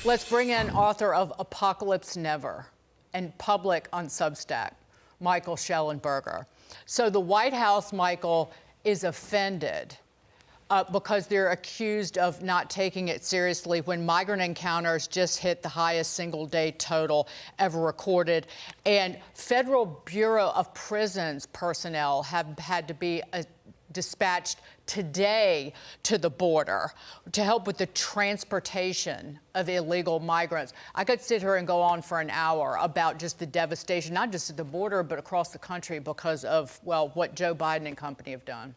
Let's bring in author of Apocalypse Never and Public on Substack, Michael Shellenberger. So the White House, Michael, is offended because they're accused of not taking it seriously when migrant encounters just hit the highest single-day total ever recorded. And Federal Bureau of Prisons personnel have had to be dispatched today to the border to help with the transportation of illegal migrants. I could sit here and go on for an hour about just the devastation, not just at the border, but across the country because of, well, what Joe Biden and company have done.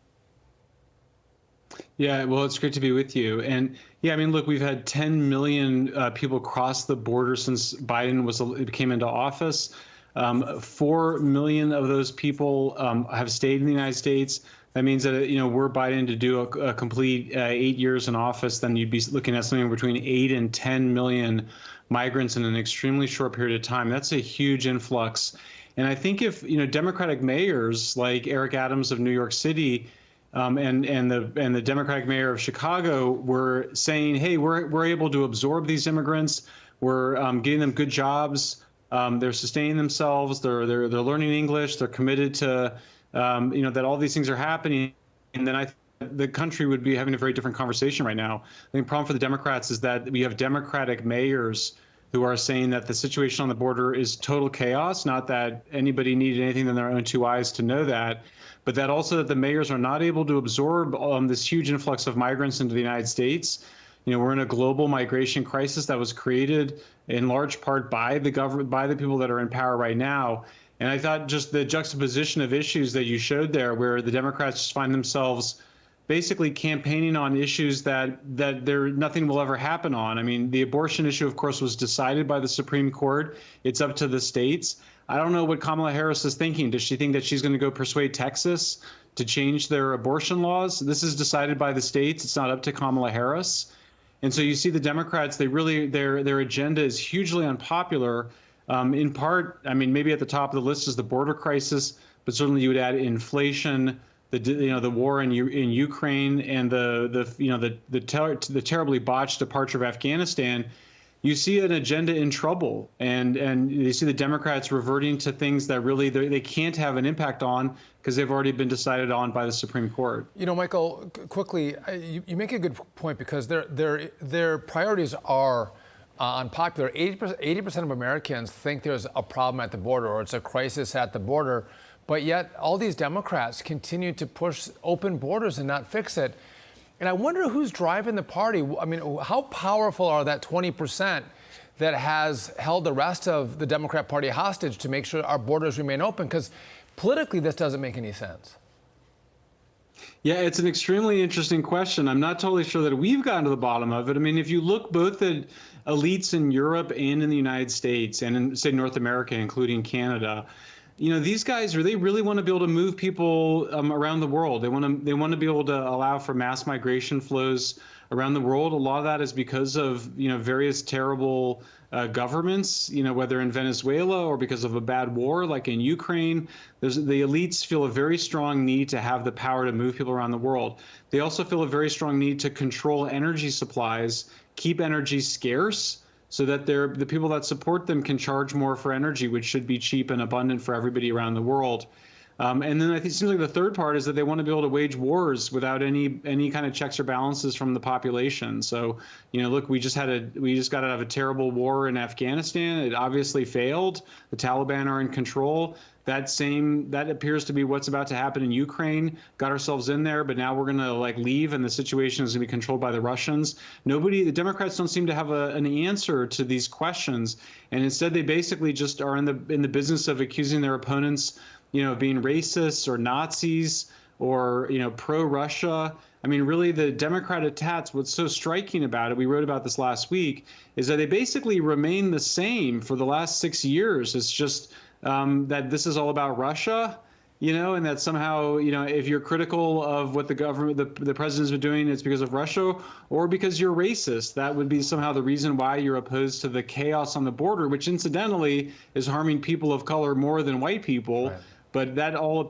Yeah, well, it's great to be with you. And yeah, I mean, look, we've had 10 million people cross the border since Biden came into office. 4 million of those people have stayed in the United States. That means that, were Biden to do a complete 8 years in office, then you'd be looking at something between 8 and 10 million migrants in an extremely short period of time. That's a huge influx. And I think if, Democratic mayors like Eric Adams of New York City and the Democratic mayor of Chicago were saying, hey, we're able to absorb these immigrants. We're getting them good jobs. They're sustaining themselves. They're learning English. They're committed to, that all these things are happening. And then the country would be having a very different conversation right now. I think the problem for the Democrats is that we have Democratic mayors who are saying that the situation on the border is total chaos, not that anybody needed anything than their own two eyes to know that, but that also that the mayors are not able to absorb this huge influx of migrants into the United States. We're in a global migration crisis that was created in large part by the government, by the people that are in power right now. And I thought just the juxtaposition of issues that you showed there, where the Democrats just find themselves basically campaigning on issues that nothing will ever happen on. I mean, the abortion issue, of course, was decided by the Supreme Court. It's up to the states. I don't know what Kamala Harris is thinking. Does she think that she's going to go persuade Texas to change their abortion laws? This is decided by the states. It's not up to Kamala Harris. And so you see the Democrats, their agenda is hugely unpopular. In part, I mean, maybe at the top of the list is the border crisis, but certainly you would add inflation, the war in Ukraine, and the terribly botched departure of Afghanistan. You see an agenda in trouble, and you see the Democrats reverting to things that really they can't have an impact on because they've already been decided on by the Supreme Court. Michael, quickly, you make a good point because their priorities are unpopular. 80% of Americans think there's a problem at the border or it's a crisis at the border, but yet all these Democrats continue to push open borders and not fix it. And I wonder who's driving the party. I mean, how powerful are that 20% that has held the rest of the Democrat Party hostage to make sure our borders remain open? Because politically, this doesn't make any sense. Yeah, it's an extremely interesting question. I'm not totally sure that we've gotten to the bottom of it. I mean, if you look both at elites in Europe and in the United States and in, say, North America, including Canada, these guys, they really want to be able to move people around the world. They want to be able to allow for mass migration flows around the world. A lot of that is because of various terrible governments, whether in Venezuela or because of a bad war like in Ukraine. The elites feel a very strong need to have the power to move people around the world. They also feel a very strong need to control energy supplies, keep energy scarce, so that the people that support them can charge more for energy, which should be cheap and abundant for everybody around the world. And then I think it seems like the third part is that they want to be able to wage wars without any kind of checks or balances from the population. So, look, we just got out of a terrible war in Afghanistan. It obviously failed. The Taliban are in control. That appears to be what's about to happen in Ukraine. Got ourselves in there, but now we're going to leave, and the situation is going to be controlled by the Russians. The Democrats don't seem to have an answer to these questions, and instead they basically just are in the business of accusing their opponents, of being racists or Nazis or pro-Russia. I mean, really, the Democrat attacks, what's so striking about it, we wrote about this last week, is that they basically remain the same for the last 6 years. It's just that this is all about Russia, and that somehow, if you're critical of what the government, the president's been doing, it's because of Russia or because you're racist. That would be somehow the reason why you're opposed to the chaos on the border, which incidentally is harming people of color more than white people. Right. But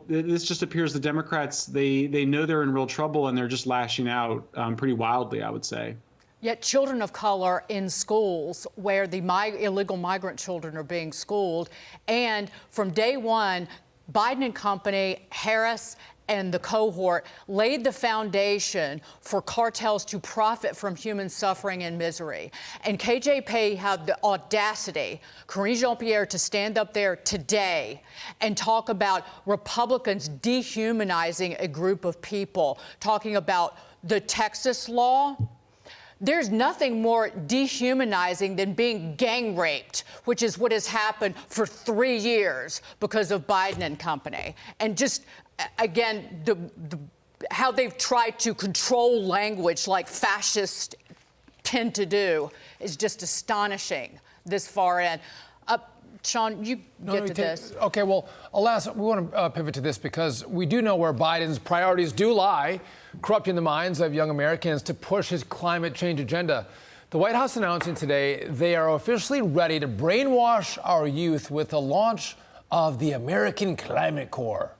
this just appears the Democrats, they know they're in real trouble and they're just lashing out pretty wildly, I would say. Yet children of color in schools where the illegal migrant children are being schooled. And from day one, Biden and company, Harris and the cohort laid the foundation for cartels to profit from human suffering and misery. And KJP had the audacity, Karine Jean-Pierre, to stand up there today and talk about Republicans dehumanizing a group of people, talking about the Texas law. There's nothing more dehumanizing than being gang raped, which is what has happened for 3 years because of Biden and company. And just, again, how they've tried to control language like fascists tend to do is just astonishing this far in. Sean, you get to this. Okay, well, alas, we want to pivot to this because we do know where Biden's priorities do lie, corrupting the minds of young Americans to push his climate change agenda. The White House announcing today they are officially ready to brainwash our youth with the launch of the American Climate Corps.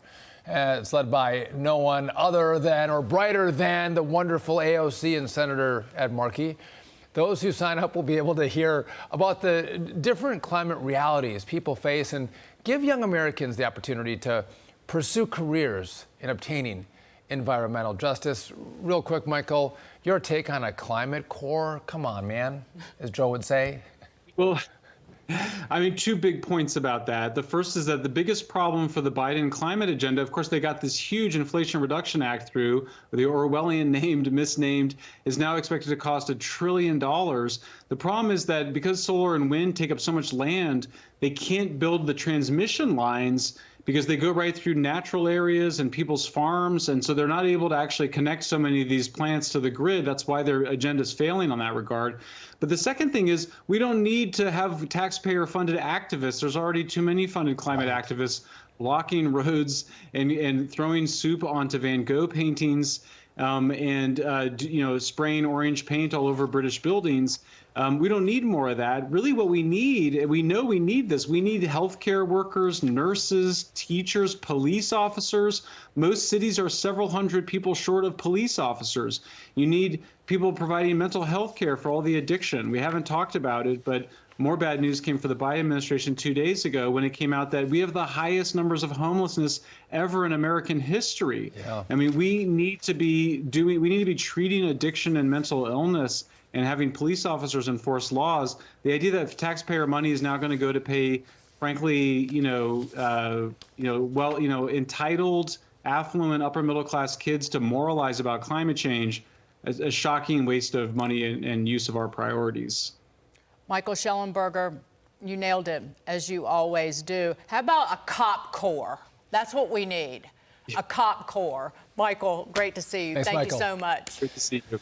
It's led by no one other than or brighter than the wonderful AOC and Senator Ed Markey. Those who sign up will be able to hear about the different climate realities people face and give young Americans the opportunity to pursue careers in obtaining environmental justice. Real quick, Michael, your take on a climate corps? Come on, man, as Joe would say. Well, I mean, two big points about that. The first is that the biggest problem for the Biden climate agenda, of course, they got this huge Inflation Reduction Act through, the Orwellian misnamed, is now expected to cost $1 trillion. The problem is that because solar and wind take up so much land, they can't build the transmission lines because they go right through natural areas and people's farms. And so they're not able to actually connect so many of these plants to the grid. That's why their agenda is failing on that regard. But the second thing is we don't need to have taxpayer funded activists. There's already too many funded climate activists blocking roads and throwing soup onto Van Gogh paintings and spraying orange paint all over British buildings. We don't need more of that. Really what we need, we know we need this. We need healthcare workers, nurses, teachers, police officers. Most cities are several hundred people short of police officers. You need people providing mental health care for all the addiction. We haven't talked about it, but more bad news came for the Biden administration 2 days ago when it came out that we have the highest numbers of homelessness ever in American history. Yeah. I mean, we need to be treating addiction and mental illness and having police officers enforce laws. The idea that taxpayer money is now going to go to pay, frankly, entitled, affluent, upper middle class kids to moralize about climate change, is a shocking waste of money and use of our priorities. Michael Shellenberger, you nailed it, as you always do. How about a cop corps? That's what we need, a cop corps. Michael, great to see you. Thanks, Thank Michael. you so much. Great to see you.